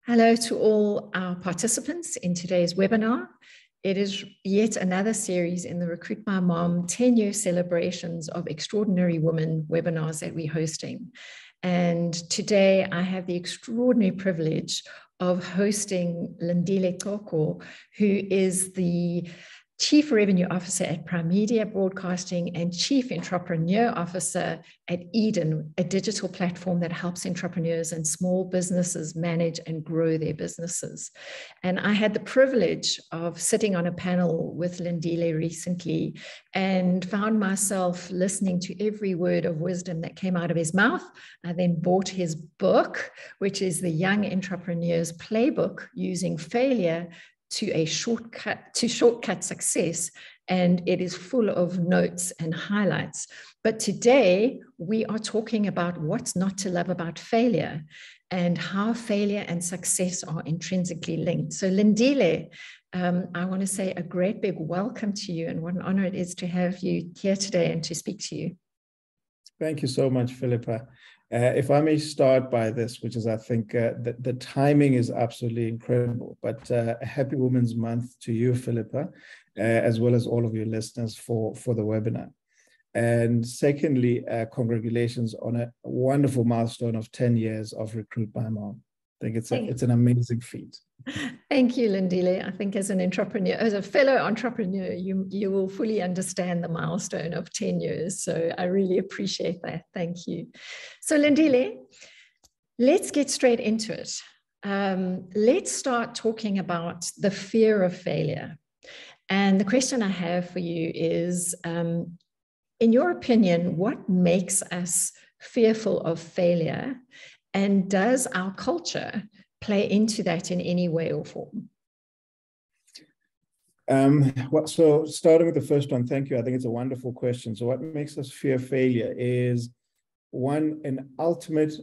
Hello to all our participants in today's webinar. It is yet another series in the Recruit My Mom 10-year celebrations of extraordinary women webinars that we're hosting. And today I have the extraordinary privilege of hosting Lindile Xoko, who is the Chief Revenue Officer at Primedia Broadcasting and Chief Entrepreneur Officer at Eden, a digital platform that helps entrepreneurs and small businesses manage and grow their businesses. And I had the privilege of sitting on a panel with Lindile recently and found myself listening to every word of wisdom that came out of his mouth. I then bought his book, which is the Young Entrepreneur's Playbook, Using Failure to shortcut success, and it is full of notes and highlights. But today we are talking about what's not to love about failure and how failure and success are intrinsically linked. So Lindile, I want to say a great big welcome to you, and what an honor it is to have you here today and to speak to you. Thank you so much, Philippa. If I may start by this, which is, I think, the timing is absolutely incredible, but a happy Women's Month to you, Philippa, as well as all of your listeners for the webinar. And secondly, congratulations on a wonderful milestone of 10 years of Recruit My Mom. I think it's an amazing feat. Thank you, Lindile. I think as an entrepreneur, as a fellow entrepreneur, you will fully understand the milestone of 10 years. So I really appreciate that. Thank you. So Lindile, let's get straight into it. Let's start talking about the fear of failure. And the question I have for you is, in your opinion, what makes us fearful of failure? And does our culture play into that in any way or form? So starting with the first one, thank you. I think it's a wonderful question. So what makes us fear failure is, one, an ultimate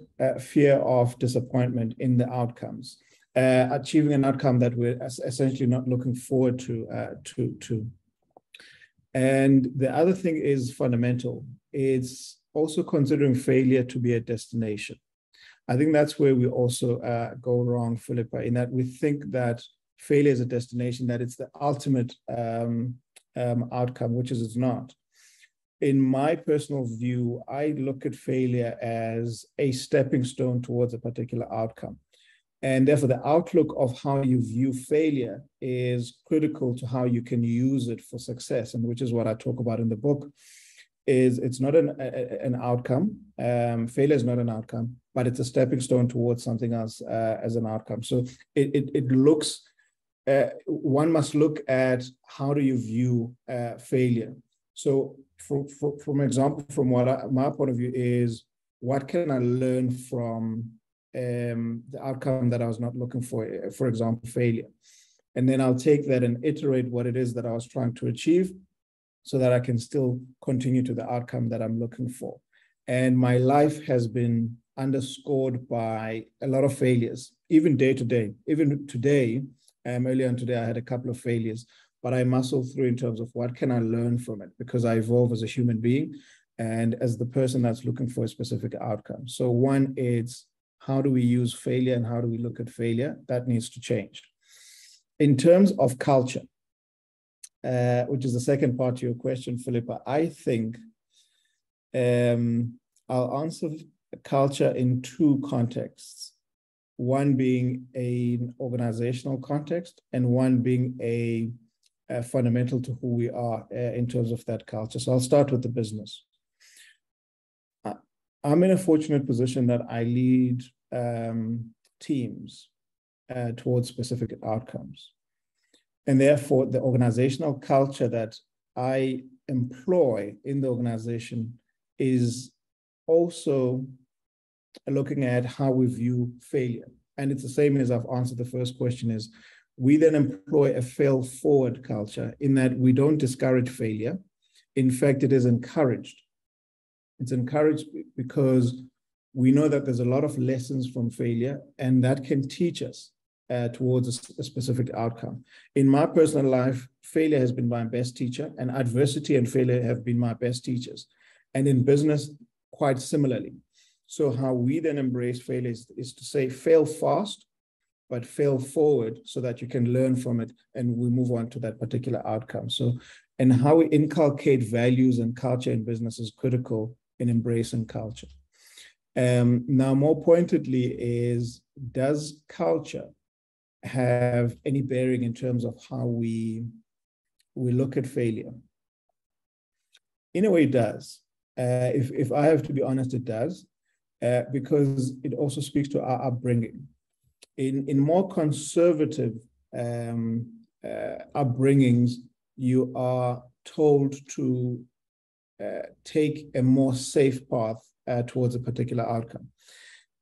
fear of disappointment in the outcomes, achieving an outcome that we're essentially not looking forward to. And the other thing is fundamental. It's also considering failure to be a destination. I think that's where we also go wrong, Philippa, in that we think that failure is a destination, that it's the ultimate outcome, which is it's not. In my personal view, I look at failure as a stepping stone towards a particular outcome. And therefore, the outlook of how you view failure is critical to how you can use it for success, and which is what I talk about in the book. It's not an outcome. Failure is not an outcome, but it's a stepping stone towards something else as an outcome. So it looks, one must look at how do you view failure. So from example, from my point of view is, what can I learn from the outcome that I was not looking for example, failure. And then I'll take that and iterate what it is that I was trying to achieve, so that I can still continue to the outcome that I'm looking for. And my life has been underscored by a lot of failures, even day to day. Even today, earlier on today, I had a couple of failures, but I muscle through in terms of what can I learn from it, because I evolve as a human being and as the person that's looking for a specific outcome. So one is, how do we use failure and how do we look at failure? That needs to change. In terms of culture, which is the second part to your question, Philippa, I think I'll answer culture in two contexts. One being an organizational context, and one being a fundamental to who we are in terms of that culture. So I'll start with the business. I'm in a fortunate position that I lead teams towards specific outcomes. And therefore, the organizational culture that I employ in the organization is also looking at how we view failure. And it's the same as I've answered the first question is, we then employ a fail-forward culture in that we don't discourage failure. In fact, it is encouraged. It's encouraged because we know that there's a lot of lessons from failure, and that can teach us towards a specific outcome. In my personal life, failure has been my best teacher, and adversity and failure have been my best teachers. And in business, quite similarly. So how we then embrace failure is to say, fail fast, but fail forward so that you can learn from it and we move on to that particular outcome. So, and how we inculcate values and culture in business is critical in embracing culture. Now, more pointedly is, does culture have any bearing in terms of how we look at failure? In a way, it does. If I have to be honest, it does, because it also speaks to our upbringing. In more conservative upbringings, you are told to take a more safe path towards a particular outcome.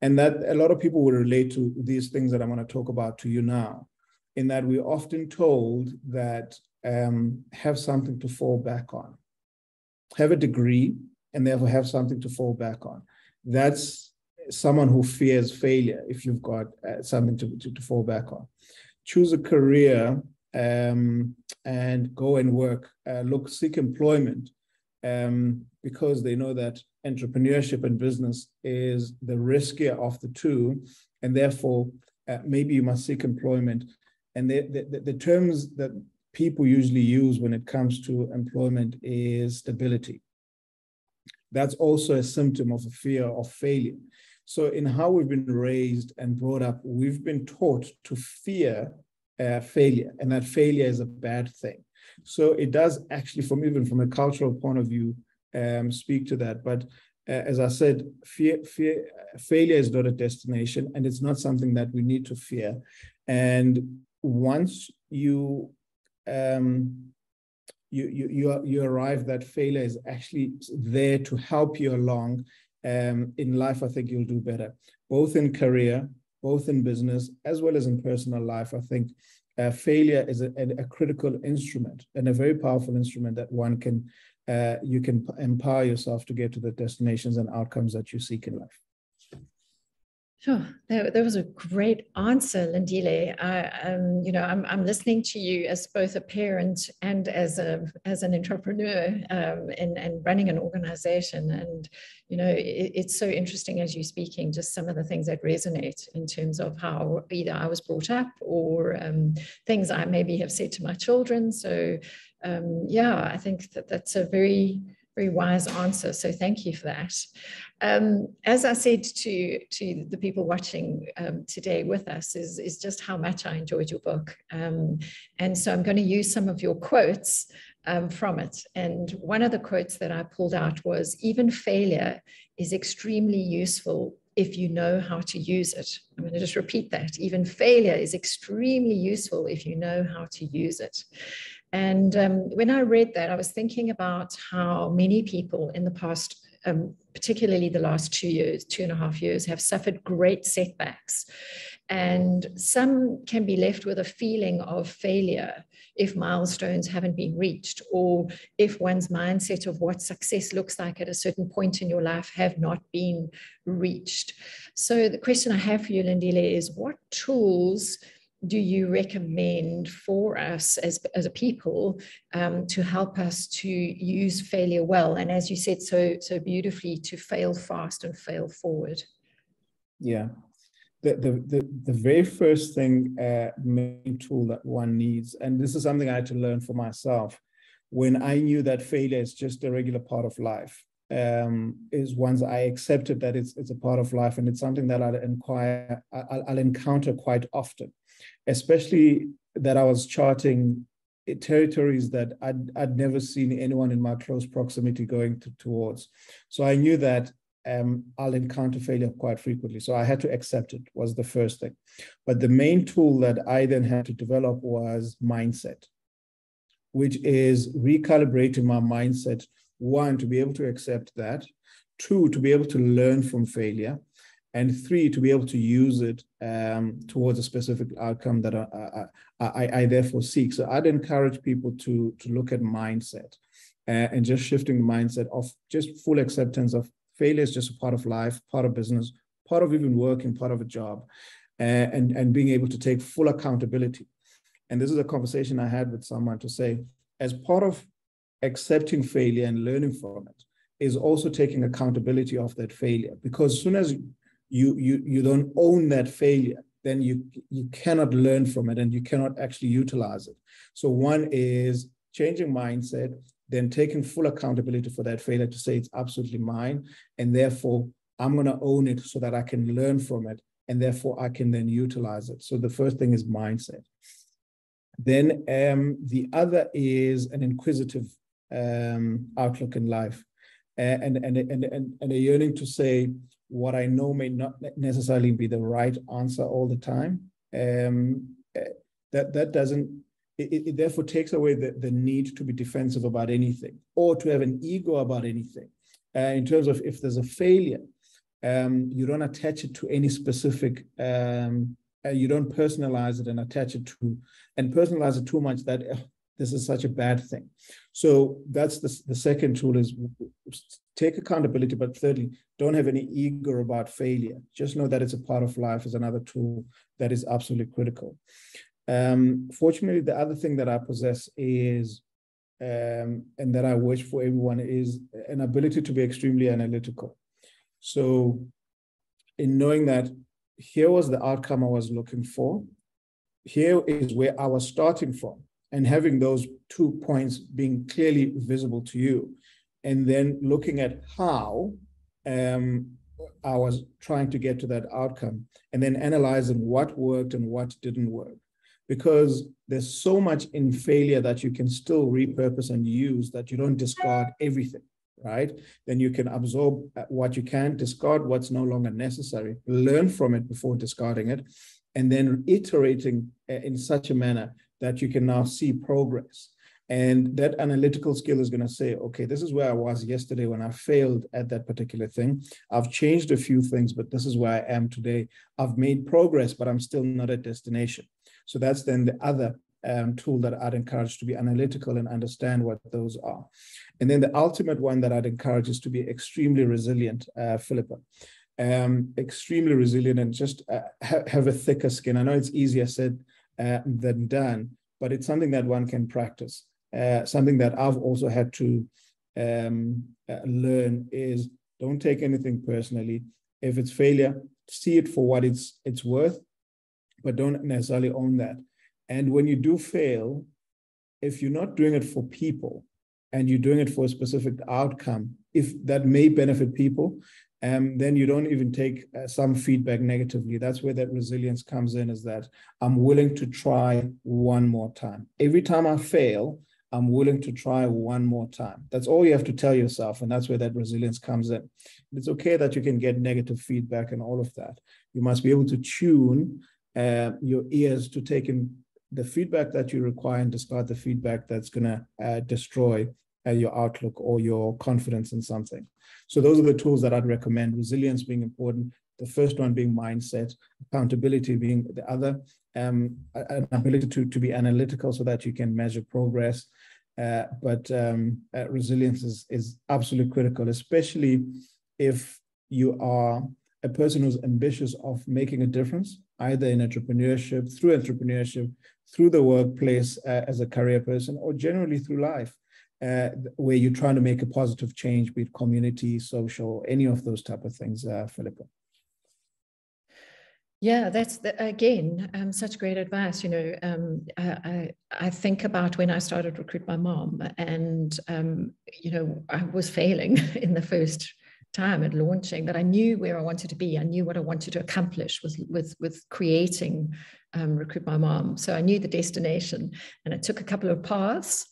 And that a lot of people will relate to these things that I'm going to talk about to you now, in that we're often told that have something to fall back on. Have a degree and therefore have something to fall back on. That's someone who fears failure if you've got something to fall back on. Choose a career and go and work, seek employment, because they know that entrepreneurship and business is the riskier of the two, and therefore maybe you must seek employment. And the terms that people usually use when it comes to employment is stability. That's also a symptom of a fear of failure. So in how we've been raised and brought up, we've been taught to fear failure, and that failure is a bad thing. So it does actually, even from a cultural point of view, speak to that. But as I said, failure is not a destination, and it's not something that we need to fear. And once you arrive that failure is actually there to help you along in life, I think you'll do better, both in career, both in business, as well as in personal life. I think failure is a critical instrument and a very powerful instrument that you can empower yourself to get to the destinations and outcomes that you seek in life. Sure, that was a great answer, Lindile. I'm listening to you as both a parent and as an entrepreneur and running an organization. And it's so interesting as you're speaking, just some of the things that resonate in terms of how either I was brought up or things I maybe have said to my children. So I think that's a very, very wise answer. So thank you for that. As I said to the people watching today with us is just how much I enjoyed your book. And so I'm going to use some of your quotes from it. And one of the quotes that I pulled out was, even failure is extremely useful if you know how to use it. I'm going to just repeat that. Even failure is extremely useful if you know how to use it. And when I read that, I was thinking about how many people in the past, particularly the last 2.5 years, have suffered great setbacks. And some can be left with a feeling of failure if milestones haven't been reached, or if one's mindset of what success looks like at a certain point in your life have not been reached. So the question I have for you, Lindile, is what tools do you recommend for us as a people to help us to use failure well? And as you said so beautifully, to fail fast and fail forward. Yeah. The very first thing, main tool that one needs, and this is something I had to learn for myself when I knew that failure is just a regular part of life, is once I accepted that it's a part of life, and it's something that I'll encounter quite often, especially that I was charting territories that I'd never seen anyone in my close proximity going towards. So I knew that I'll encounter failure quite frequently. So I had to accept it, was the first thing. But the main tool that I then had to develop was mindset, which is recalibrating my mindset. One, to be able to accept that. Two, to be able to learn from failure. And three, to be able to use it towards a specific outcome that I therefore seek. So I'd encourage people to look at mindset and just shifting the mindset of just full acceptance of failure is just a part of life, part of business, part of even working, part of a job, and being able to take full accountability. And this is a conversation I had with someone to say, as part of accepting failure and learning from it is also taking accountability of that failure. Because as soon as you don't own that failure, then you cannot learn from it and you cannot actually utilize it. So one is changing mindset, then taking full accountability for that failure to say it's absolutely mine, and therefore I'm going to own it so that I can learn from it, and therefore I can then utilize it. So the first thing is mindset. Then the other is an inquisitive outlook in life, and a yearning to say what I know may not necessarily be the right answer all the time. That doesn't. It therefore takes away the need to be defensive about anything or to have an ego about anything. In terms of if there's a failure, you don't attach it to any specific. You don't personalize it and attach it to, and personalize it too much that this is such a bad thing. So that's the second tool is take accountability, but thirdly, don't have any ego about failure. Just know that it's a part of life is another tool that is absolutely critical. Fortunately, the other thing that I possess is, and that I wish for everyone, is an ability to be extremely analytical. So in knowing that here was the outcome I was looking for, here is where I was starting from, and having those 2 points being clearly visible to you, and then looking at how I was trying to get to that outcome, and then analyzing what worked and what didn't work. Because there's so much in failure that you can still repurpose and use, that you don't discard everything, right? Then you can absorb what you can, discard what's no longer necessary, learn from it before discarding it, and then iterating in such a manner that you can now see progress. And that analytical skill is going to say, okay, this is where I was yesterday when I failed at that particular thing. I've changed a few things, but this is where I am today. I've made progress, but I'm still not at destination. So that's then the other tool that I'd encourage, to be analytical and understand what those are. And then the ultimate one that I'd encourage is to be extremely resilient, Philippa. Extremely resilient, and just have a thicker skin. I know it's easier said than done, but it's something that one can practice. Something that I've also had to learn is don't take anything personally. If it's failure, see it for what it's worth, but don't necessarily own that. And when you do fail, if you're not doing it for people and you're doing it for a specific outcome, if that may benefit people, then you don't even take some feedback negatively. That's where that resilience comes in, is that I'm willing to try one more time. Every time I fail, I'm willing to try one more time. That's all you have to tell yourself. And that's where that resilience comes in. It's okay that you can get negative feedback and all of that. You must be able to tune your ears to take in the feedback that you require and discard the feedback that's going to destroy your outlook or your confidence in something. So those are the tools that I'd recommend. Resilience being important. The first one being mindset, accountability being the other, an ability to be analytical so that you can measure progress. But resilience is absolutely critical, especially if you are a person who's ambitious of making a difference, either in entrepreneurship, through the workplace as a career person, or generally through life, where you're trying to make a positive change, be it community, social, any of those type of things, Philippa. Yeah, that's again such great advice. You know, I think about when I started RecruitMyMom, and you know, I was failing in the first time at launching, but I knew where I wanted to be. I knew what I wanted to accomplish with creating RecruitMyMom. So I knew the destination, and it took a couple of paths.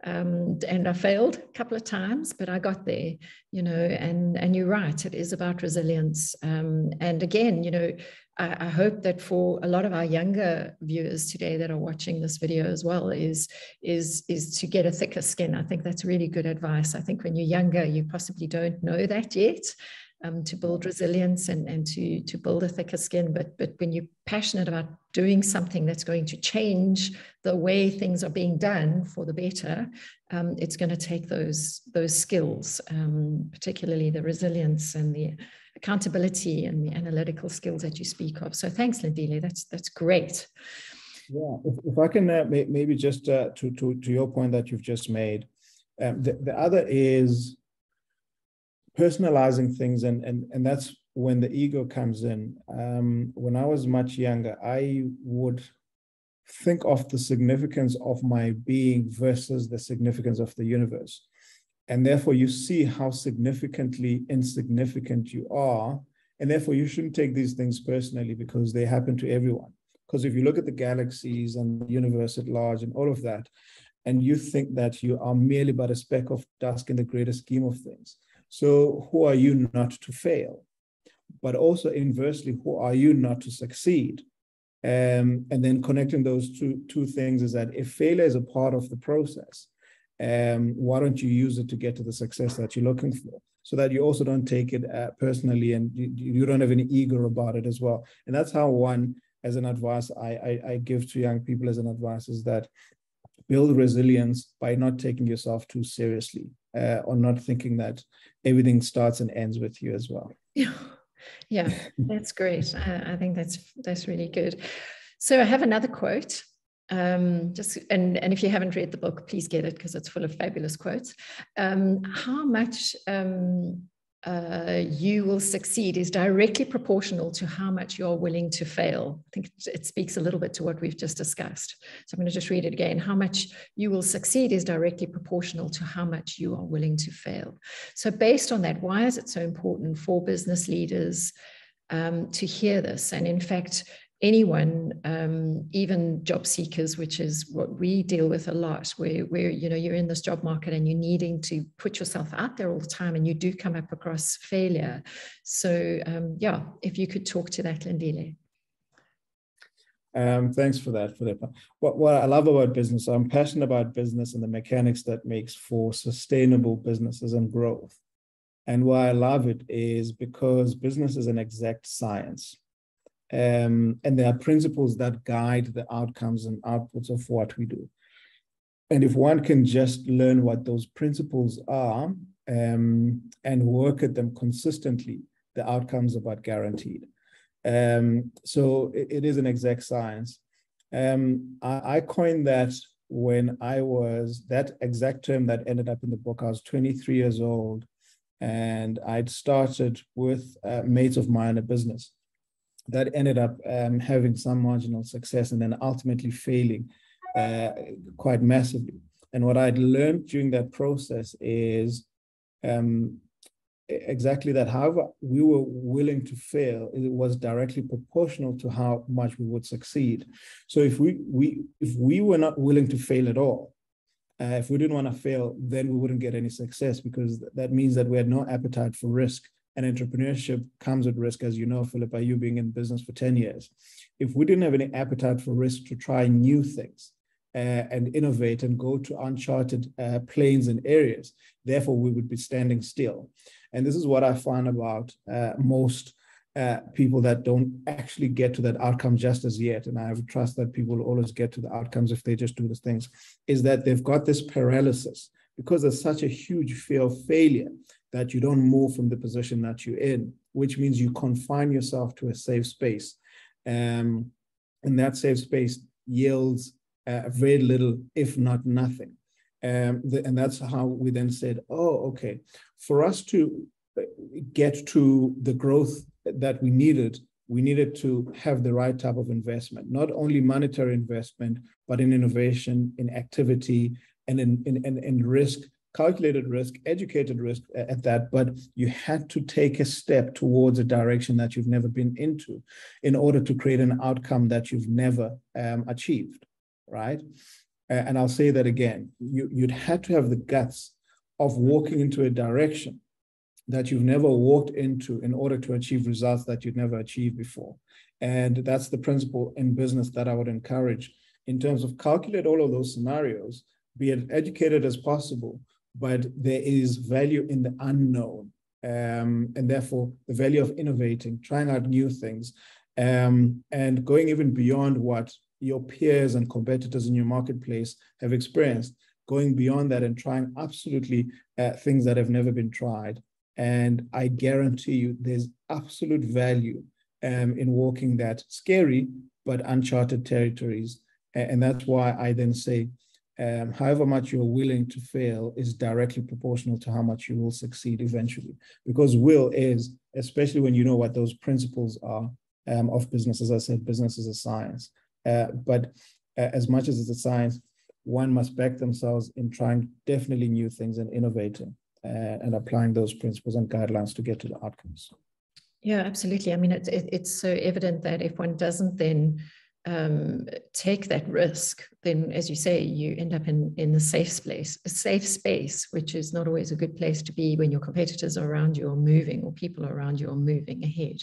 And I failed a couple of times, but I got there, you know, and you're right, it is about resilience. And again, you know, I hope that for a lot of our younger viewers today that are watching this video as well is to get a thicker skin. I think that's really good advice. I think when you're younger, you possibly don't know that yet. To build resilience and to build a thicker skin. But when you're passionate about doing something that's going to change the way things are being done for the better, it's going to take those skills, particularly the resilience and the accountability and the analytical skills that you speak of. So thanks, Lindile. That's great. Yeah, if I can maybe just to your point that you've just made, the other is personalizing things, and that's when the ego comes in. When I was much younger, I would think of the significance of my being versus the significance of the universe. And therefore, you see how significantly insignificant you are. And therefore, you shouldn't take these things personally because they happen to everyone. Because if you look at the galaxies and the universe at large and all of that, and you think that you are merely but a speck of dust in the greater scheme of things. So who are you not to fail? But also inversely, who are you not to succeed? And then connecting those two things is that if failure is a part of the process, why don't you use it to get to the success that you're looking for, so that you also don't take it personally and you don't have any ego about it as well. And that's how one, as an advice I give to young people as an advice, is that build resilience by not taking yourself too seriously, or not thinking that everything starts and ends with you as well. Yeah, that's great. I think that's really good. So I have another quote. And if you haven't read the book, please get it because it's full of fabulous quotes. How much you will succeed is directly proportional to how much you're willing to fail. I think it speaks a little bit to what we've just discussed. So I'm going to just read it again. How much you will succeed is directly proportional to how much you are willing to fail. So based on that, why is it so important for business leaders to hear this? And in fact, anyone, even job seekers, which is what we deal with a lot, where you're in this job market and you're needing to put yourself out there all the time, and you do come up across failure. So if you could talk to that, Lindile. Thanks for that, Philippa. What I love about business, I'm passionate about business and the mechanics that makes for sustainable businesses and growth. And why I love it is because business is an exact science. And there are principles that guide the outcomes and outputs of what we do. And if one can just learn what those principles are and work at them consistently, the outcomes are about guaranteed. So it is an exact science. I coined that when that exact term that ended up in the book. I was 23 years old, and I'd started with mates of mine a business that ended up having some marginal success and then ultimately failing quite massively. And what I'd learned during that process is exactly that. However we were willing to fail, it was directly proportional to how much we would succeed. So if we were not willing to fail at all, if we didn't want to fail, then we wouldn't get any success, because that means that we had no appetite for risk. And entrepreneurship comes with risk, as you know, Philippa, you being in business for 10 years. If we didn't have any appetite for risk to try new things and innovate and go to uncharted planes and areas, therefore we would be standing still. And this is what I find about most people that don't actually get to that outcome just as yet. And I have trust that people will always get to the outcomes if they just do these things, is that they've got this paralysis because there's such a huge fear of failure that you don't move from the position that you're in, which means you confine yourself to a safe space. And that safe space yields very little, if not nothing. And that's how we then said, oh, okay, for us to get to the growth that we needed to have the right type of investment, not only monetary investment, but in innovation, in activity, and in risk, calculated risk, educated risk at that. But you had to take a step towards a direction that you've never been into in order to create an outcome that you've never achieved, right? And I'll say that again, you'd had to have the guts of walking into a direction that you've never walked into in order to achieve results that you'd never achieved before. And that's the principle in business that I would encourage in terms of calculate all of those scenarios, be as educated as possible, but there is value in the unknown. And therefore the value of innovating, trying out new things, and going even beyond what your peers and competitors in your marketplace have experienced, going beyond that and trying absolutely things that have never been tried. And I guarantee you there's absolute value in walking that scary but uncharted territories. And that's why I then say, however much you're willing to fail is directly proportional to how much you will succeed eventually, because will is especially when you know what those principles are of business. As I said, business is a science. But as much as it's a science, one must back themselves in trying definitely new things and innovating and applying those principles and guidelines to get to the outcomes. Yeah, absolutely. I mean, it's so evident that if one doesn't then take that risk, then, as you say, you end up in a safe space, which is not always a good place to be when your competitors are around you or moving, or people around you are moving ahead.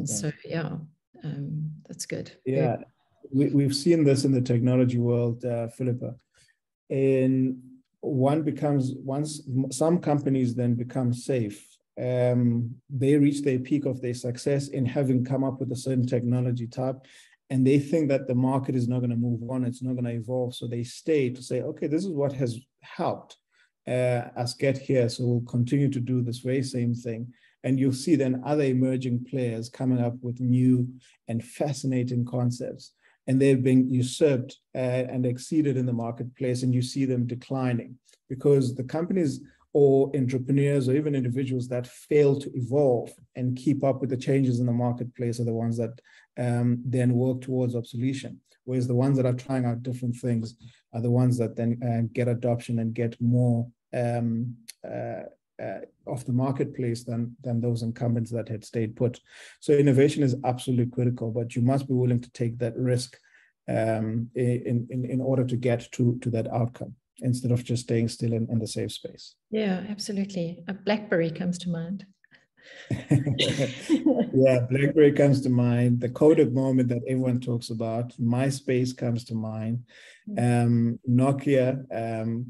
So yeah, that's good. Yeah, we've seen this in the technology world, Philippa. Once some companies then become safe, they reach their peak of their success in having come up with a certain technology type, and they think that the market is not going to move on, it's not going to evolve. So they stay to say, okay, this is what has helped us get here, so we'll continue to do this very same thing. And you'll see then other emerging players coming up with new and fascinating concepts, and they've been usurped and exceeded in the marketplace, and you see them declining because the companies or entrepreneurs or even individuals that fail to evolve and keep up with the changes in the marketplace are the ones that then work towards obsolescence, whereas the ones that are trying out different things are the ones that then get adoption and get more of the marketplace than those incumbents that had stayed put. So innovation is absolutely critical, but you must be willing to take that risk in order to get to that outcome, instead of just staying still in the safe space. Yeah, absolutely. A BlackBerry comes to mind. Yeah, BlackBerry comes to mind. The Kodak moment that everyone talks about. MySpace comes to mind. Nokia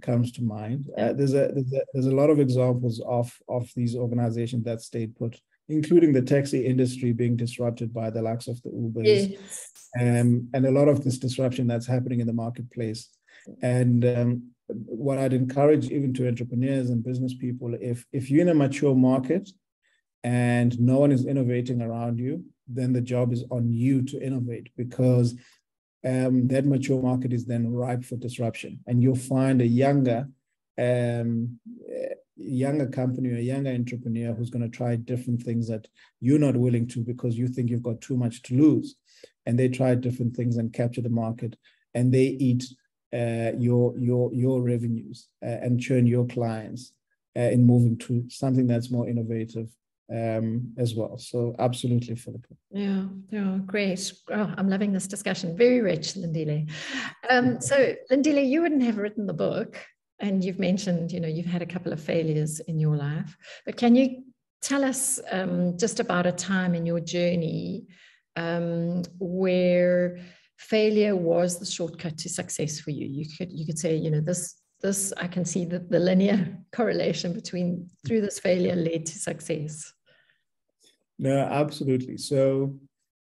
comes to mind. There's a lot of examples of these organizations that stayed put, including the taxi industry being disrupted by the likes of the Ubers, Yes. And a lot of this disruption that's happening in the marketplace. And what I'd encourage even to entrepreneurs and business people, if you're in a mature market and no one is innovating around you, then the job is on you to innovate, because that mature market is then ripe for disruption. And you'll find a younger company or a younger entrepreneur who's going to try different things that you're not willing to, because you think you've got too much to lose. And they try different things and capture the market, and they eat your revenues and churn your clients in moving to something that's more innovative as well. So absolutely, Philippa. Yeah, great. Oh, I'm loving this discussion. Very rich, Lindile. So Lindile, you wouldn't have written the book, and you've mentioned, you've had a couple of failures in your life, but can you tell us just about a time in your journey where failure was the shortcut to success for you? You could say, this I can see the linear correlation between through this failure led to success. No, absolutely. So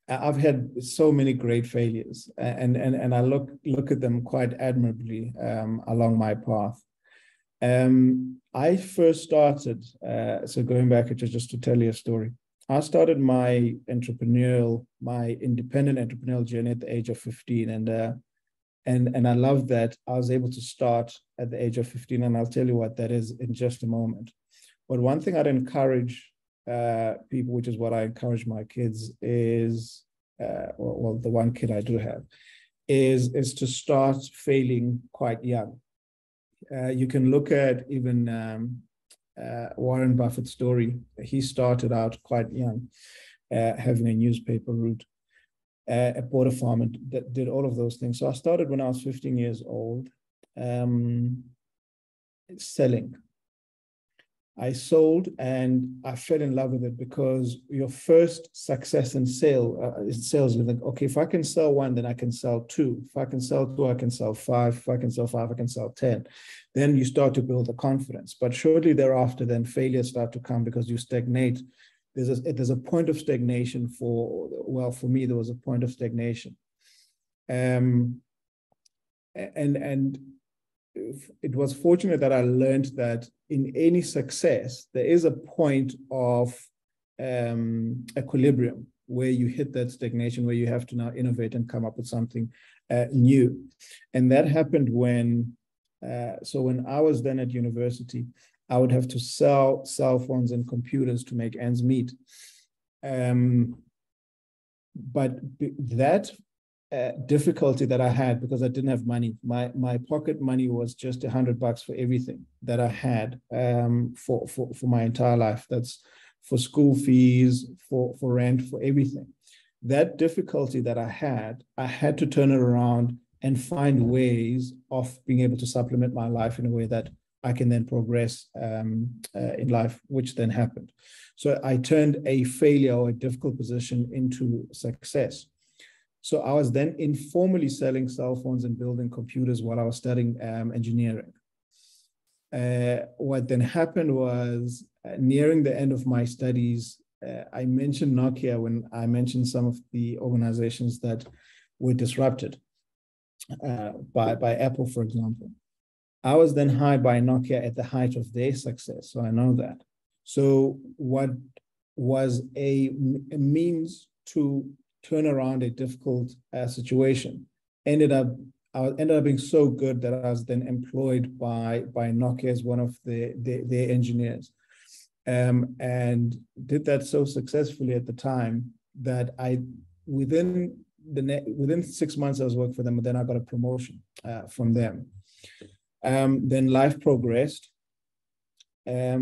I've had so many great failures, and I look at them quite admirably along my path. I first started, so going back just to tell you a story, I started my independent entrepreneurial journey at the age of 15, and I love that I was able to start at the age of 15, and I'll tell you what that is in just a moment. But one thing I'd encourage people, which is what I encourage my kids, is well, the one kid I do have is to start failing quite young. You can look at even Warren Buffett's story. He started out quite young, having a newspaper route, bought a farm, and did all of those things. So I started when I was 15 years old, selling. I sold, and I fell in love with it, because your first success in sales, you think, okay, if I can sell one, then I can sell two. If I can sell two, I can sell five. If I can sell five, I can sell 10. Then you start to build the confidence. But shortly thereafter, then failures start to come, because you stagnate. There's a point of stagnation for me, there was a point of stagnation. And it was fortunate that I learned that in any success, there is a point of equilibrium where you hit that stagnation, where you have to now innovate and come up with something new. And that happened when I was then at university, I would have to sell cell phones and computers to make ends meet. But that difficulty that I had, because I didn't have money, my pocket money was just $100 for everything that I had for my entire life. That's for school fees, for rent, for everything. That difficulty that I had to turn it around and find ways of being able to supplement my life in a way that I can then progress in life, which then happened. So I turned a failure or a difficult position into success. So I was then informally selling cell phones and building computers while I was studying engineering. What then happened was nearing the end of my studies, I mentioned Nokia when I mentioned some of the organizations that were disrupted by Apple, for example. I was then hired by Nokia at the height of their success, so I know that. So what was a means to turn around a difficult situation ended up being so good that I was then employed by Nokia as one of their engineers, and did that so successfully at the time that within 6 months I was working for them, and then I got a promotion from them. Then life progressed. I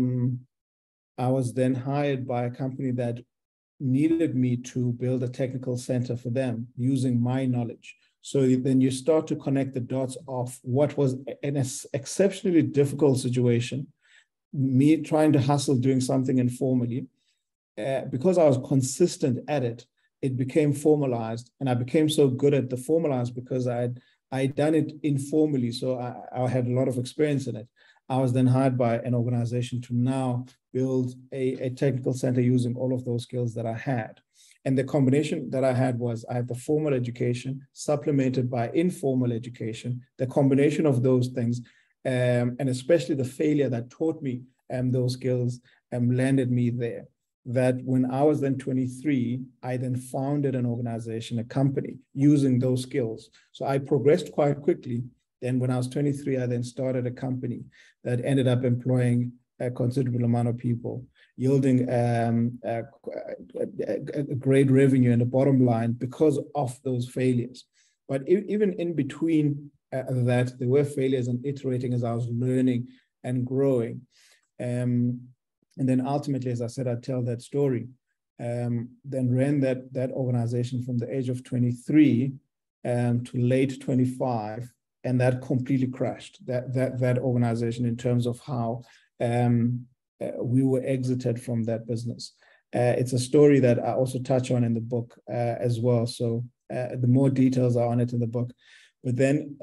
was then hired by a company that needed me to build a technical center for them using my knowledge. So then you start to connect the dots of what was an exceptionally difficult situation, me trying to hustle, doing something informally. Because I was consistent at it, it became formalized, and I became so good at the formalized because I'd done it informally. So I had a lot of experience in it. I was then hired by an organization to now build a technical center using all of those skills that I had. And the combination that I had was I had the formal education supplemented by informal education. The combination of those things, and especially the failure that taught me those skills, landed me there. That when I was then 23, I then founded an organization, a company, using those skills. So I progressed quite quickly. Then when I was 23, I then started a company that ended up employing a considerable amount of people, yielding a great revenue and a bottom line because of those failures. But even in between that, there were failures and iterating as I was learning and growing. And then ultimately, as I said, I'd tell that story. Then ran that organization from the age of 23 to late 25. And that completely crashed, that organization, in terms of how we were exited from that business. It's a story that I also touch on in the book as well. So the more details are on it in the book. But then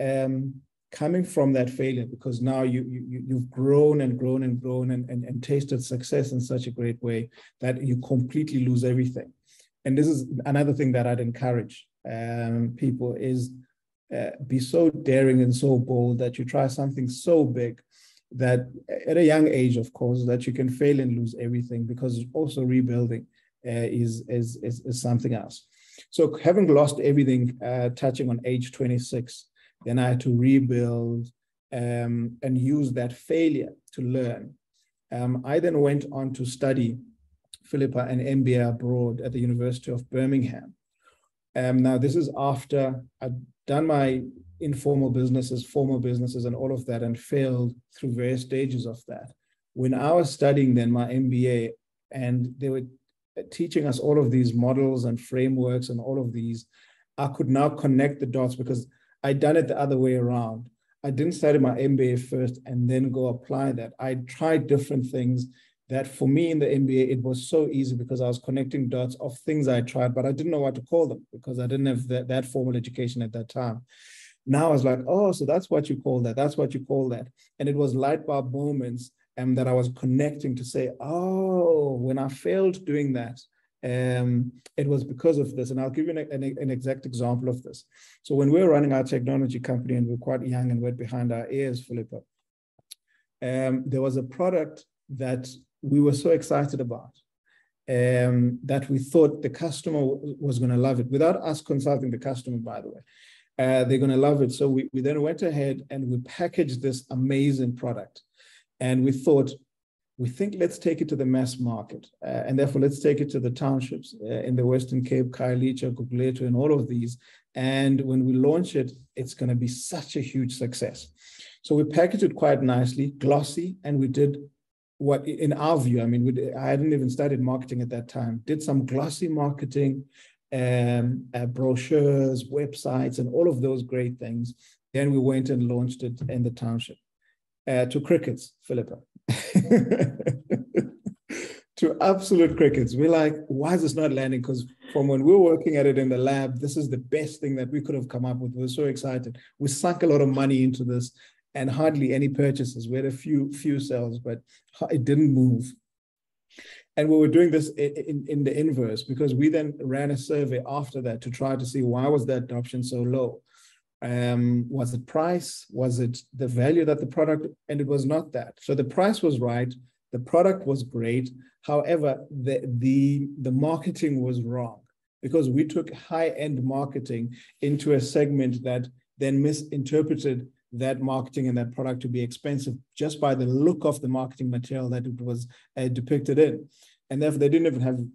coming from that failure, because now you've grown and grown and grown and tasted success in such a great way that you completely lose everything. And this is another thing that I'd encourage people is, be so daring and so bold that you try something so big that at a young age, of course, that you can fail and lose everything, because also rebuilding is something else. So having lost everything, touching on age 26, then I had to rebuild and use that failure to learn. I then went on to study, Philippa, an MBA abroad at the University of Birmingham. Now, this is after I'd done my informal businesses, formal businesses, and all of that, and failed through various stages of that. When I was studying then my MBA, and they were teaching us all of these models and frameworks and all of these, I could now connect the dots because I'd done it the other way around. I didn't study my MBA first and then go apply that. I tried different things that for me in the MBA, it was so easy because I was connecting dots of things I tried, but I didn't know what to call them because I didn't have that formal education at that time. Now I was like, oh, so that's what you call that. That's what you call that. And it was light bulb moments that I was connecting to say, oh, when I failed doing that, it was because of this. And I'll give you an exact example of this. So when we were running our technology company and we were quite young and wet behind our ears, Philippa, there was a product that we were so excited about that we thought the customer was going to love it without us consulting the customer, by the way. They're going to love it. So we then went ahead and we packaged this amazing product. And we thought we think let's take it to the mass market, and therefore let's take it to the townships in the Western Cape, Khayelitsha, Gugulethu, and all of these. And when we launch it, it's going to be such a huge success. So we packaged it quite nicely, glossy, and we did what, in our view, I mean, I hadn't even started marketing at that time, did some glossy marketing, brochures, websites, and all of those great things. Then we went and launched it in the township to crickets, Philippa. To absolute crickets. We're like, why is this not landing? Because from when we were working at it in the lab, this is the best thing that we could have come up with. We were so excited. We sunk a lot of money into this and hardly any purchases. We had a few sales, but it didn't move. And we were doing this in the inverse, because we then ran a survey after that to try to see why was the adoption so low. Was it price? Was it the value that the product? And it was not that. So the price was right. The product was great. However, the marketing was wrong, because we took high-end marketing into a segment that then misinterpreted that marketing and that product to be expensive just by the look of the marketing material that it was depicted in. And therefore, they didn't even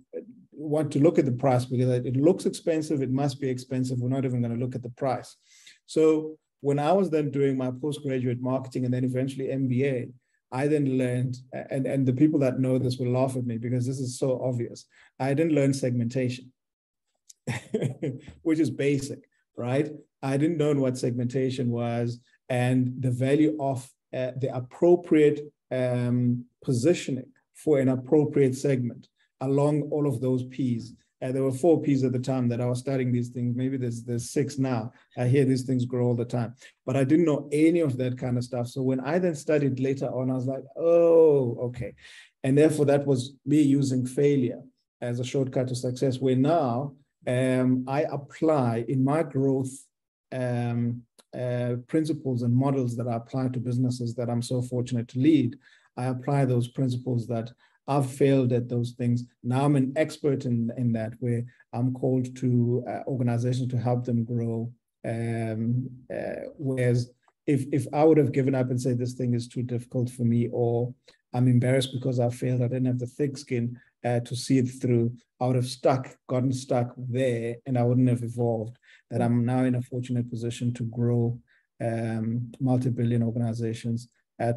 want to look at the price, because it looks expensive, it must be expensive. We're not even going to look at the price. So when I was then doing my postgraduate marketing and then eventually MBA, I then learned, and the people that know this will laugh at me because this is so obvious. I didn't learn segmentation, which is basic, right? I didn't know what segmentation was and the value of the appropriate positioning for an appropriate segment along all of those P's. There were 4 P's at the time that I was studying these things. Maybe there's 6 now. I hear these things grow all the time. But I didn't know any of that kind of stuff. So when I then studied later on, I was like, oh, okay. And therefore, that was me using failure as a shortcut to success, where now I apply in my growth principles and models that I apply to businesses that I'm so fortunate to lead. I apply those principles that I've failed at those things. Now I'm an expert in that, where I'm called to organizations to help them grow. Whereas if I would have given up and said this thing is too difficult for me, or I'm embarrassed because I failed, I didn't have the thick skin to see it through, I would have gotten stuck there, and I wouldn't have evolved. That I'm now in a fortunate position to grow multi-billion organizations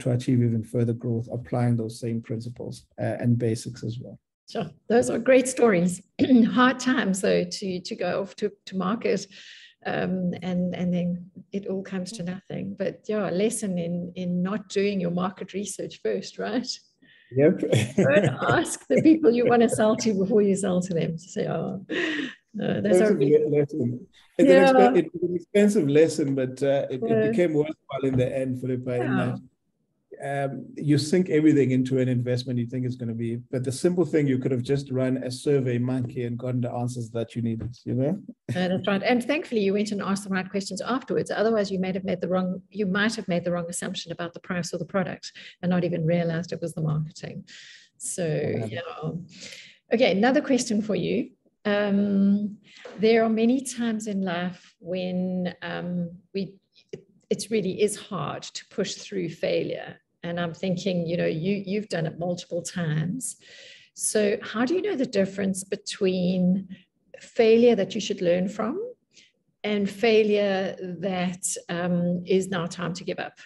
to achieve even further growth, applying those same principles and basics as well. Sure, those are great stories. Hard times, though, to go off to market, and then it all comes to nothing. But yeah, a lesson in not doing your market research first, right? Yep. Don't ask the people you want to sell to before you sell to them. So, oh, no, those are lesson. It's an expensive lesson, but it became worthwhile in the end, Philippa, in that you sink everything into an investment you think it's going to be, but the simple thing, you could have just run a survey monkey and gotten the answers that you needed, you know? That's right. And thankfully you went and asked the right questions afterwards. Otherwise you might have made the wrong assumption about the price or the product and not even realized it was the marketing. So, yeah. Okay, another question for you. There are many times in life when it really is hard to push through failure. And I'm thinking, you've done it multiple times. So how do you know the difference between failure that you should learn from and failure that is now time to give up?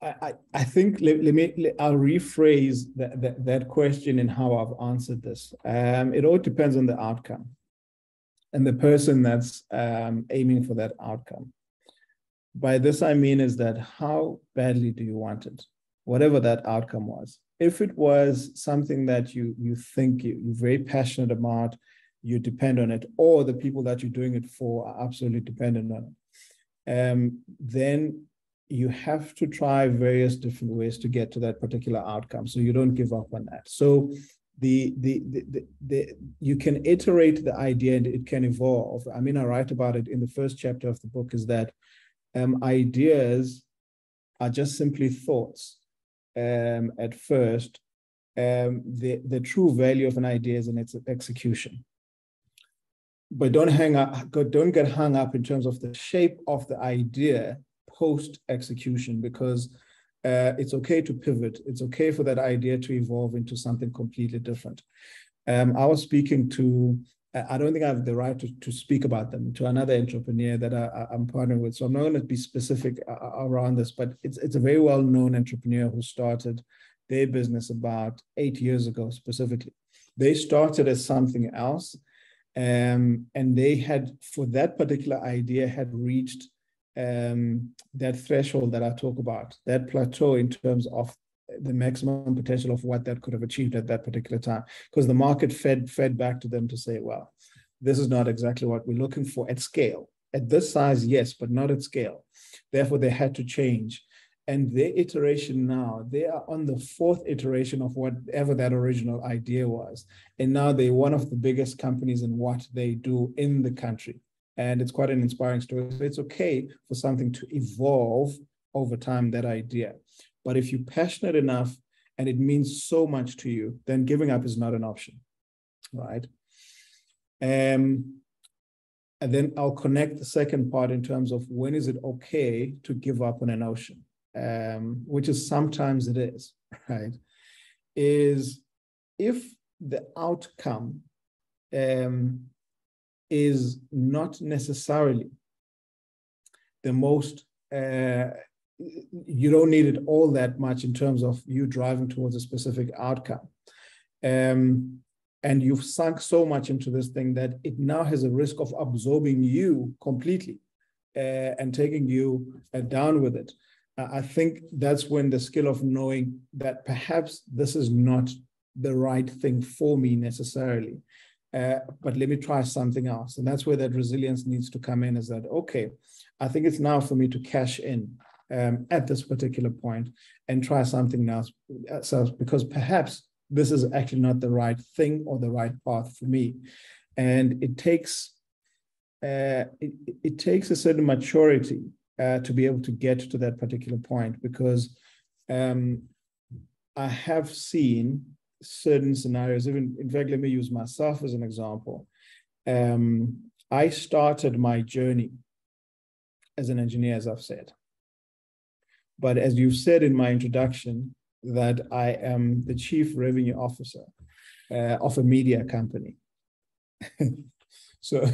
I think I'll rephrase that question in how I've answered this. It all depends on the outcome and the person that's aiming for that outcome. By this, I mean is that how badly do you want it? Whatever that outcome was. If it was something that you think you're very passionate about, you depend on it, or the people that you're doing it for are absolutely dependent on it, then you have to try various different ways to get to that particular outcome, so you don't give up on that. So you can iterate the idea and it can evolve. I mean, I write about it in the first chapter of the book, is that ideas are just simply thoughts at first. The true value of an idea is in its execution. But don't get hung up in terms of the shape of the idea post-execution, because It's okay to pivot. It's okay for that idea to evolve into something completely different. I was speaking to, I don't think I have the right to speak about them, to another entrepreneur that I'm partnering with. So I'm not going to be specific around this, but it's a very well-known entrepreneur who started their business about 8 years ago specifically. They started as something else, and they had, for that particular idea, had reached that threshold that I talk about, that plateau in terms of the maximum potential of what that could have achieved at that particular time, because the market fed back to them to say, well, this is not exactly what we're looking for at scale. At this size, yes, but not at scale. Therefore, they had to change. And their iteration now, they are on the 4th iteration of whatever that original idea was. And now they're one of the biggest companies in what they do in the country. And it's quite an inspiring story. So it's okay for something to evolve over time, that idea. But if you're passionate enough and it means so much to you, then giving up is not an option, right? And then I'll connect the second part in terms of when is it okay to give up on a notion, which is sometimes it is, right? Is if the outcome is not necessarily the most, you don't need it all that much in terms of you driving towards a specific outcome. And you've sunk so much into this thing that it now has a risk of absorbing you completely and taking you down with it. I think that's when the skill of knowing that perhaps this is not the right thing for me necessarily, but let me try something else. And that's where that resilience needs to come in, is that, okay, I think it's now for me to cash in at this particular point and try something else, because perhaps this is actually not the right thing or the right path for me. And it takes it takes a certain maturity to be able to get to that particular point, because I have seen certain scenarios. Even, in fact, let me use myself as an example. I started my journey as an engineer, as I've said. But as you said in my introduction, that I am the chief revenue officer of a media company. So,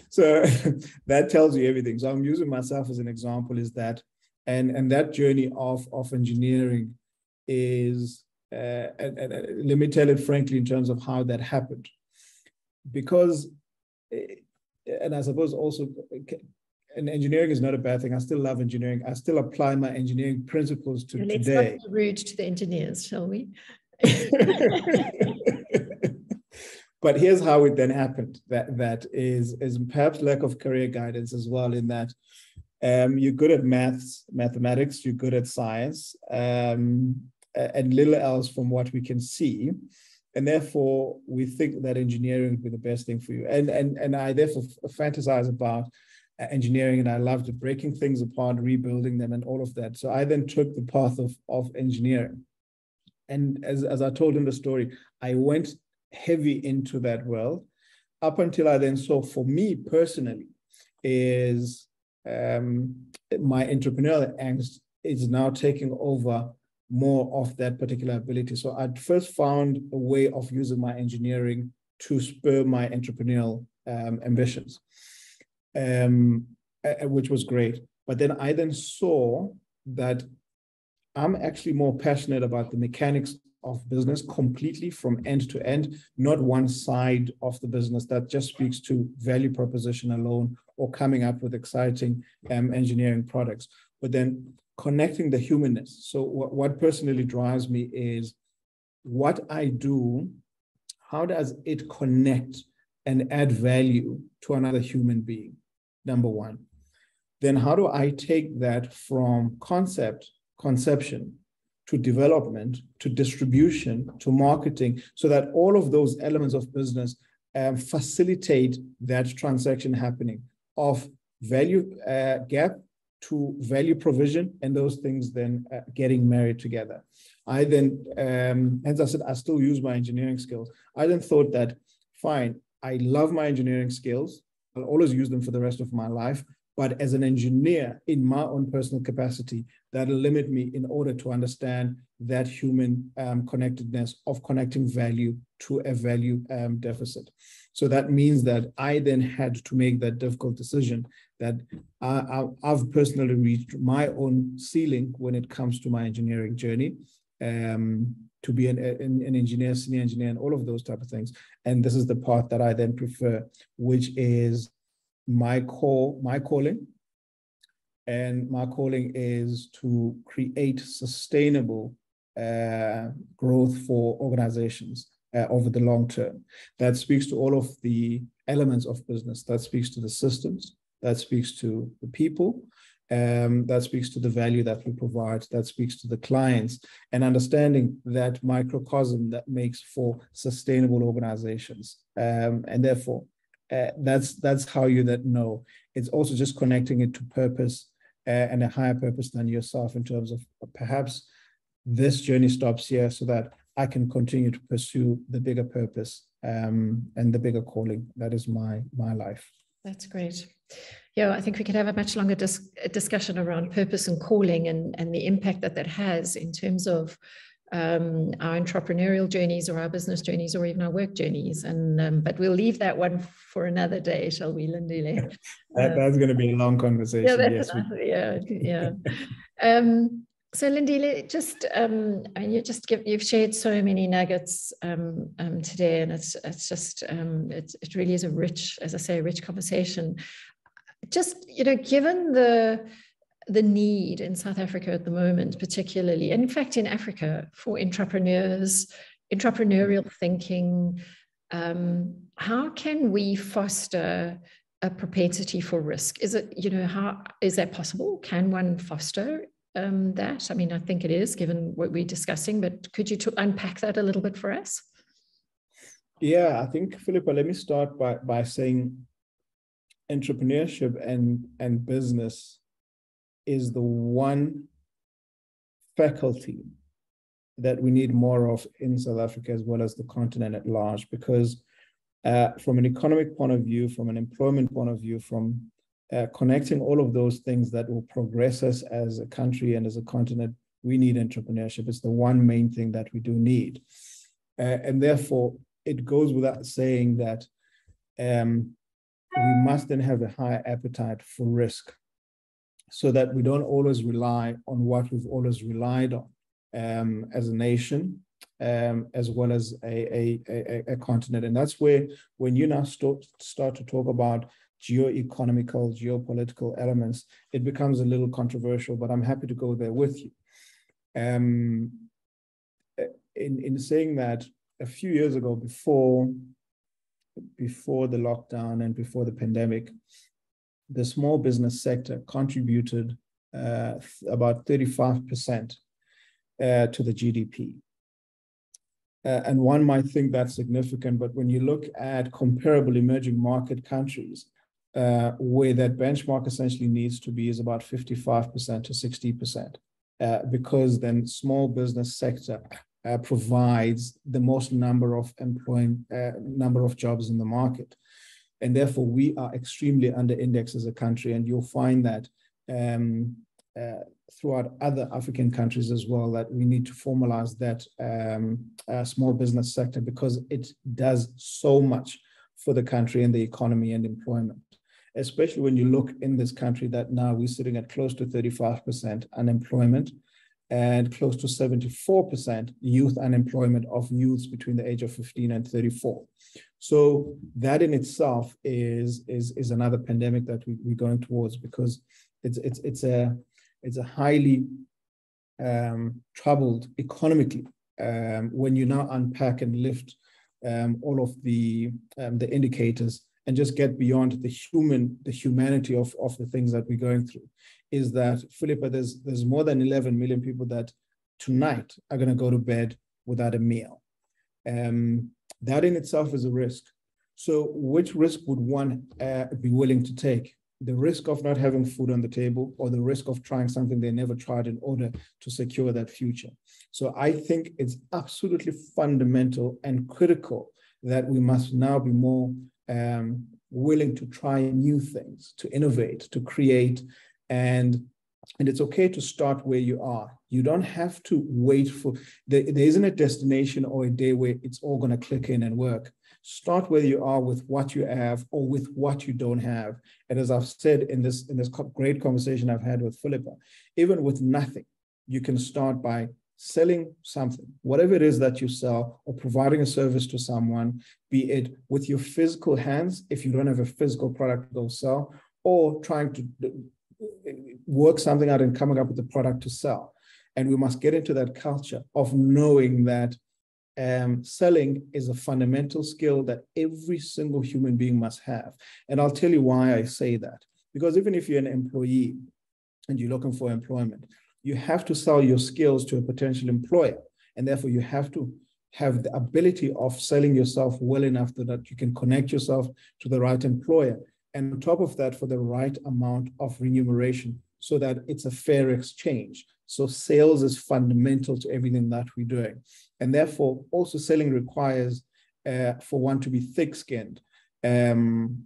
so that tells you everything. So I'm using myself as an example, is that, and that journey of engineering is, and let me tell it frankly in terms of how that happened. Because, and I suppose also, and engineering is not a bad thing. I still love engineering. I still apply my engineering principles to today. Let's not be rude to the engineers, shall we? But here's how it then happened. That is perhaps lack of career guidance as well, in that you're good at mathematics, you're good at science, and little else from what we can see. And therefore, we think that engineering would be the best thing for you. And I therefore fantasize about engineering, and I loved it, breaking things apart, rebuilding them, and all of that. So I then took the path of engineering. And as I told in the story, I went heavy into that world up until I then saw, for me personally, is my entrepreneurial angst is now taking over more of that particular ability. So I first found a way of using my engineering to spur my entrepreneurial ambitions, which was great. But then I then saw that I'm actually more passionate about the mechanics of business completely from end to end, not one side of the business that just speaks to value proposition alone or coming up with exciting engineering products, but then connecting the humanness. So what personally drives me is what I do, how does it connect and add value to another human being, number one. Then how do I take that from conception, to development, to distribution, to marketing, so that all of those elements of business facilitate that transaction happening of value gap to value provision, and those things then getting married together. I then, as I said, I still use my engineering skills. I then thought that, fine, I love my engineering skills. I'll always use them for the rest of my life, But as an engineer in my own personal capacity, that'll limit me in order to understand that human connectedness of connecting value to a value deficit. So that means that I then had to make that difficult decision that I've personally reached my own ceiling when it comes to my engineering journey, to be an engineer, senior engineer, and all of those type of things. And this is the path that I then prefer, which is my calling. And my calling is to create sustainable growth for organizations over the long term. That speaks to all of the elements of business. That speaks to the systems. That speaks to the people. That speaks to the value that we provide. That speaks to the clients, and understanding that microcosm that makes for sustainable organizations. And therefore, that's how you that know. It's also just connecting it to purpose and a higher purpose than yourself, in terms of perhaps this journey stops here so that I can continue to pursue the bigger purpose and the bigger calling. That is my life. That's great. Yeah, I think we could have a much longer discussion around purpose and calling, and the impact that has in terms of our entrepreneurial journeys, or our business journeys, or even our work journeys. And but we'll leave that one for another day, shall we, Lindile? That's going to be a long conversation. Yeah. So Lindile, just you've shared so many nuggets today, and it's just it really is a rich, as I say, a rich conversation. Just, given the need in South Africa at the moment, particularly, and in fact in Africa, for entrepreneurs, entrepreneurial thinking, how can we foster a propensity for risk? Is it, how is that possible? Can one foster that? I mean, I think it is, given what we're discussing, but could you unpack that a little bit for us? Yeah, I think, Philippa, let me start by saying entrepreneurship and business is the one faculty that we need more of in South Africa, as well as the continent at large, because from an economic point of view, from an employment point of view, from connecting all of those things that will progress us as a country and as a continent, we need entrepreneurship. It's the one main thing that we do need. And therefore, it goes without saying that we must then have a higher appetite for risk, so that we don't always rely on what we've always relied on as a nation, as well as a continent. And that's where, when you now start to talk about geo-economical, geopolitical elements, it becomes a little controversial, but I'm happy to go there with you. In saying that, a few years ago, before the lockdown and before the pandemic, the small business sector contributed about 35% to the GDP. And one might think that's significant, but when you look at comparable emerging market countries, where that benchmark essentially needs to be is about 55% to 60%, because then small business sector provides the most number of jobs in the market. And therefore, we are extremely under-indexed as a country. And you'll find that throughout other African countries as well, that we need to formalize that small business sector, because it does so much for the country and the economy and employment. Especially when you look in this country that now we're sitting at close to 35% unemployment and close to 74% youth unemployment of youths between the age of 15 and 34. So that in itself is another pandemic that we're going towards, because it's a highly troubled economically when you now unpack and lift all of the indicators and just get beyond the humanity of the things that we're going through. Is that, Philippa, there's more than 11 million people that tonight are going to go to bed without a meal. That in itself is a risk. So which risk would one be willing to take? The risk of not having food on the table, or the risk of trying something they never tried in order to secure that future? So I think it's absolutely fundamental and critical that we must now be more willing to try new things, to innovate, to create, and it's okay to start where you are. You don't have to wait for, there isn't a destination or a day where it's all going to click in and work. Start where you are with what you have or with what you don't have. And as I've said in this great conversation I've had with Philippa, even with nothing, you can start by selling something, whatever it is that you sell, or providing a service to someone, be it with your physical hands, if you don't have a physical product to go sell, or trying to work something out and coming up with a product to sell. And we must get into that culture of knowing that selling is a fundamental skill that every single human being must have. And I'll tell you why I say that. Because even if you're an employee and you're looking for employment, you have to sell your skills to a potential employer. And therefore, you have to have the ability of selling yourself well enough so that you can connect yourself to the right employer. And on top of that, for the right amount of remuneration so that it's a fair exchange. So sales is fundamental to everything that we're doing. And therefore, also selling requires for one to be thick-skinned and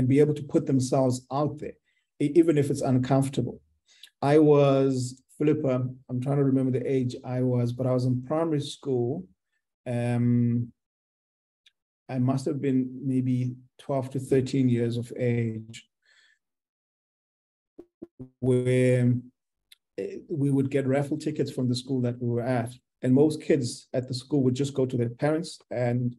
be able to put themselves out there, even if it's uncomfortable. I was, Philippa, I'm trying to remember the age I was, but I was in primary school. I must have been maybe 12 to 13 years of age, where we would get raffle tickets from the school that we were at. And most kids at the school would just go to their parents, and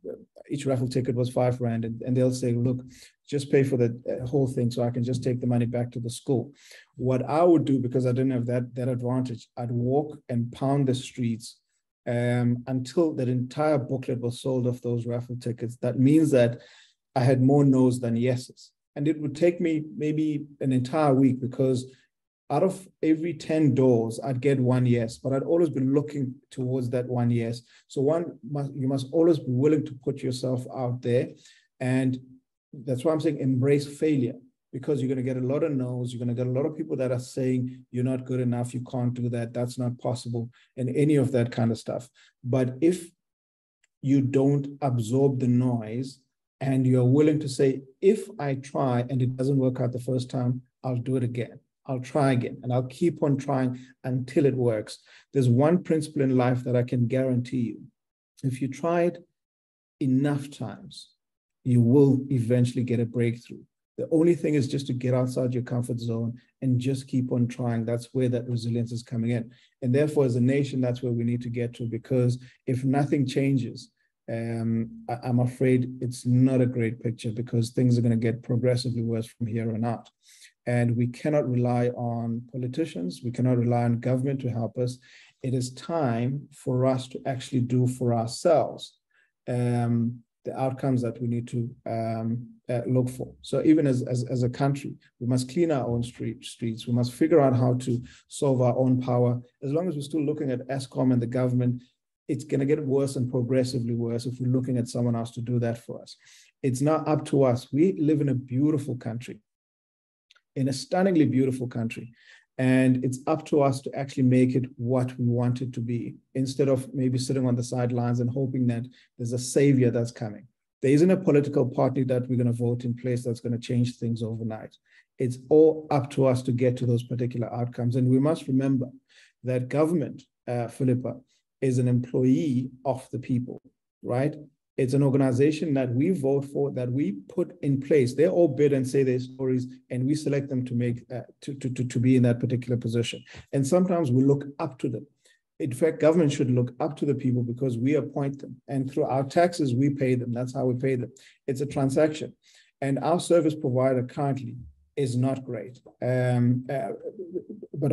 each raffle ticket was R5. And they'll say, look, just pay for the whole thing so I can just take the money back to the school. What I would do, because I didn't have that advantage, I'd walk and pound the streets until that entire booklet was sold of those raffle tickets. That means that I had more no's than yeses. And it would take me maybe an entire week, because out of every 10 doors, I'd get one yes, but I'd always be looking towards that one yes. So you must always be willing to put yourself out there. And that's why I'm saying embrace failure, because you're going to get a lot of no's. You're going to get a lot of people that are saying, you're not good enough, you can't do that, that's not possible, and any of that kind of stuff. But if you don't absorb the noise and you're willing to say, if I try and it doesn't work out the first time, I'll do it again. I'll try again, and I'll keep on trying until it works. There's one principle in life that I can guarantee you. If you try it enough times, you will eventually get a breakthrough. The only thing is just to get outside your comfort zone and just keep on trying. That's where that resilience is coming in. And therefore, as a nation, that's where we need to get to, because if nothing changes, I'm afraid it's not a great picture, because things are going to get progressively worse from here on out. And we cannot rely on politicians. We cannot rely on government to help us. It is time for us to actually do for ourselves the outcomes that we need to look for. So even as a country, we must clean our own streets. We must figure out how to solve our own power. As long as we're still looking at ESCOM and the government, it's going to get worse and progressively worse if we're looking at someone else to do that for us. It's not up to us. We live in a beautiful country, in a stunningly beautiful country. And it's up to us to actually make it what we want it to be, instead of maybe sitting on the sidelines and hoping that there's a savior that's coming. There isn't a political party that we're going to vote in place that's going to change things overnight. It's all up to us to get to those particular outcomes. And we must remember that government, Philippa, is an employee of the people, right? It's an organization that we vote for, that we put in place. They all bid and say their stories, and we select them to make to be in that particular position. And sometimes we look up to them. In fact, government should look up to the people, because we appoint them, and through our taxes we pay them. That's how we pay them. It's a transaction, and our service provider currently is not great. But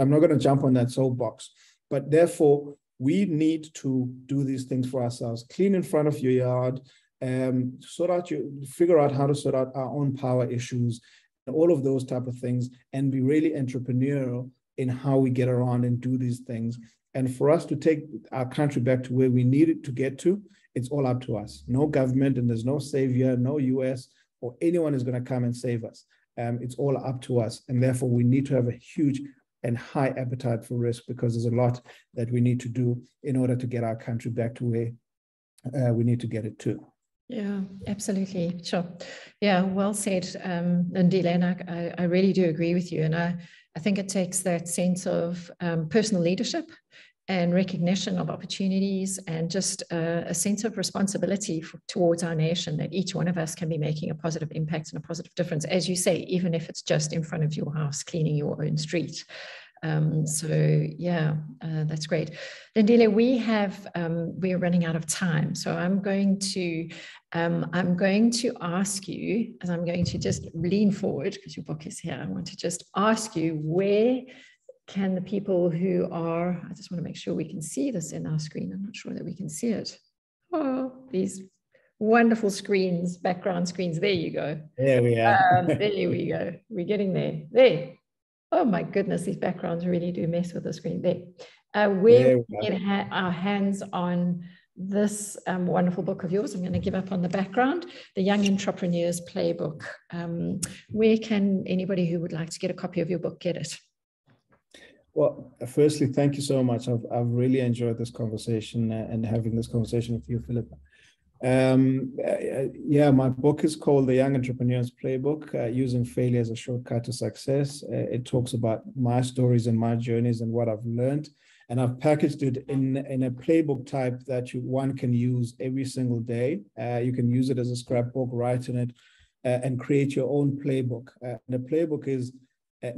I'm not going to jump on that soapbox. But therefore, we need to do these things for ourselves. Clean in front of your yard, figure out how to sort out our own power issues, and all of those type of things, and be really entrepreneurial in how we get around and do these things. And for us to take our country back to where we need it to get to, it's all up to us. No government, and there's no savior, no US or anyone is going to come and save us. It's all up to us. And therefore, we need to have a huge and high appetite for risk, because there's a lot that we need to do in order to get our country back to where we need to get it to. Yeah, absolutely. Sure. Yeah, well said, Lindile. And I really do agree with you. And I think it takes that sense of personal leadership and recognition of opportunities and just a sense of responsibility towards our nation, that each one of us can be making a positive impact and a positive difference, as you say, even if it's just in front of your house, cleaning your own street. So yeah, that's great. Lindile, we're running out of time. So I'm going to ask you, as I'm going to just lean forward because your book is here. I want to just ask you, where can the people who are, I just want to make sure we can see this in our screen. I'm not sure that we can see it. Oh, these wonderful screens, background screens. There you go. There we are. There we go. We're getting there. There. Oh my goodness, these backgrounds really do mess with the screen. There. Where we get our hands on this wonderful book of yours, I'm going to give up on the background, The Young Entrepreneur's Playbook. Where can anybody who would like to get a copy of your book get it? Well, firstly, thank you so much. I've really enjoyed this conversation and having this conversation with you, Philippa. Yeah, my book is called The Young Entrepreneur's Playbook, Using Failure as a Shortcut to Success. It talks about my stories and my journeys and what I've learned. And I've packaged it in a playbook type that one can use every single day. You can use it as a scrapbook, write in it, and create your own playbook. The playbook is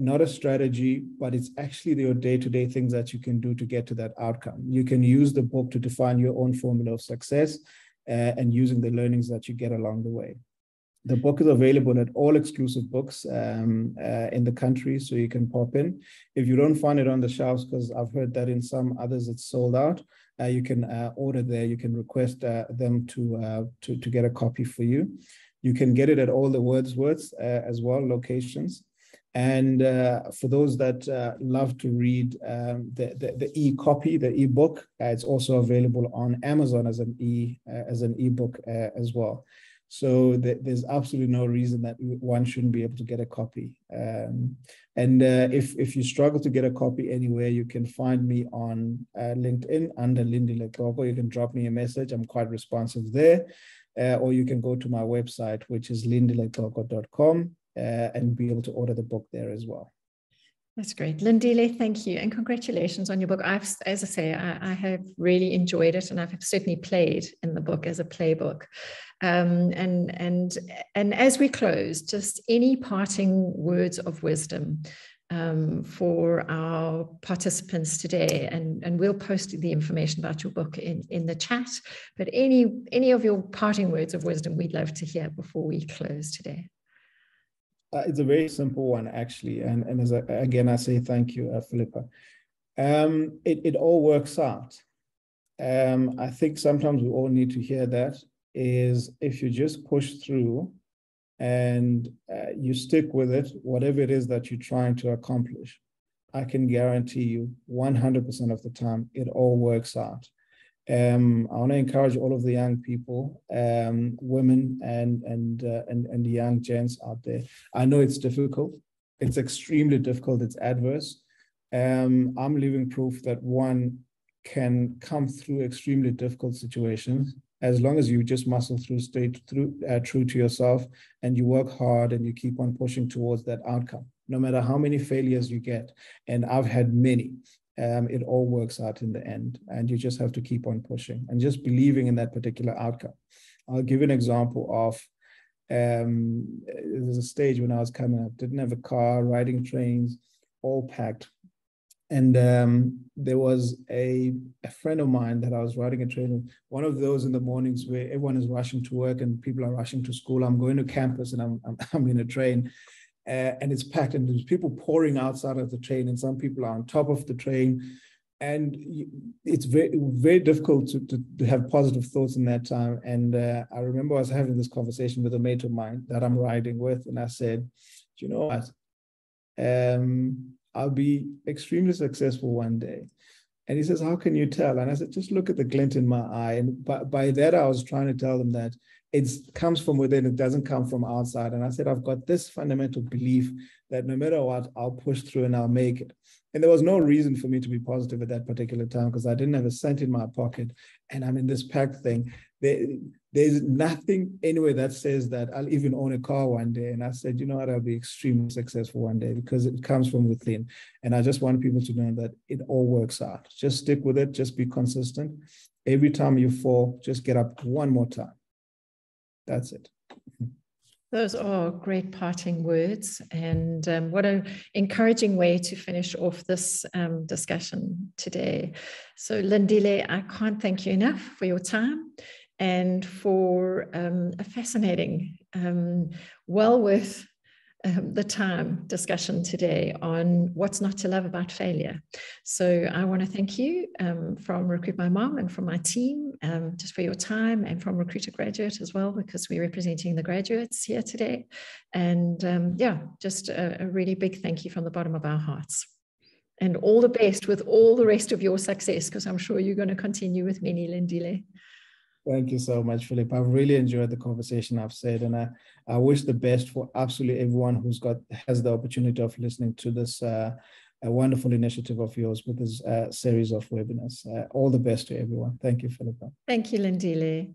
not a strategy, but it's actually your day-to-day things that you can do to get to that outcome. You can use the book to define your own formula of success and using the learnings that you get along the way. The book is available at all exclusive books in the country, so you can pop in. If you don't find it on the shelves, because I've heard that in some others it's sold out, you can order there. You can request them to get a copy for you. You can get it at all the Wordsworths as well, locations. And for those that love to read the e-copy, the e-book, it's also available on Amazon as an e-book as well. So there's absolutely no reason that one shouldn't be able to get a copy. If you struggle to get a copy anywhere, you can find me on LinkedIn under Lindile Xoko. You can drop me a message. I'm quite responsive there. Or you can go to my website, which is lindilexoko.com. And be able to order the book there as well. That's great. Lindile, thank you. And congratulations on your book. As I say, I have really enjoyed it, and I've certainly played in the book as a playbook. And as we close, just any parting words of wisdom for our participants today, and we'll post the information about your book in the chat, but any of your parting words of wisdom we'd love to hear before we close today. It's a very simple one, actually. And as I say thank you, Philippa. It all works out. I think sometimes we all need to hear that, is if you just push through and you stick with it, whatever it is that you're trying to accomplish, I can guarantee you 100% of the time, it all works out. I want to encourage all of the young people, women and the young gents out there. I know it's difficult. It's extremely difficult. It's adverse. I'm living proof that one can come through extremely difficult situations as long as you just muscle through, stay true to yourself, and you work hard and you keep on pushing towards that outcome, no matter how many failures you get. And I've had many. It all works out in the end, and you just have to keep on pushing and just believing in that particular outcome. I'll give you an example of, there's a stage when I was coming up, didn't have a car, riding trains, all packed. And there was a friend of mine that I was riding a train with, one of those in the mornings where everyone is rushing to work and people are rushing to school. I'm going to campus and I'm in a train. And it's packed, and there's people pouring outside of the train, and some people are on top of the train, and it's very, very difficult to have positive thoughts in that time. And I remember I was having this conversation with a mate of mine that I'm riding with, and I said, "Do you know what? I'll be extremely successful one day." And he says, "How can you tell?" And I said, "Just look at the glint in my eye." And by that, I was trying to tell them that it comes from within, it doesn't come from outside. And I said, I've got this fundamental belief that no matter what, I'll push through and I'll make it. And there was no reason for me to be positive at that particular time because I didn't have a cent in my pocket and I'm in this packed thing. there's nothing anywhere that says that I'll even own a car one day. And I said, you know what, I'll be extremely successful one day, because it comes from within. And I just want people to know that it all works out. Just stick with it. Just be consistent. Every time you fall, just get up one more time. That's it. Those are great parting words, and what an encouraging way to finish off this discussion today. So Lindile, I can't thank you enough for your time and for a fascinating, well worth the time discussion today on what's not to love about failure. So I want to thank you from Recruit My Mom and from my team just for your time, and from Recruiter Graduate as well, because we're representing the graduates here today. And yeah, just a really big thank you from the bottom of our hearts. And all the best with all the rest of your success, because I'm sure you're going to continue with many, Lindile. Thank you so much, Philip. I've really enjoyed the conversation, I've said, and I wish the best for absolutely everyone has the opportunity of listening to this a wonderful initiative of yours with this series of webinars. All the best to everyone. Thank you, Philip. Thank you, Lindile.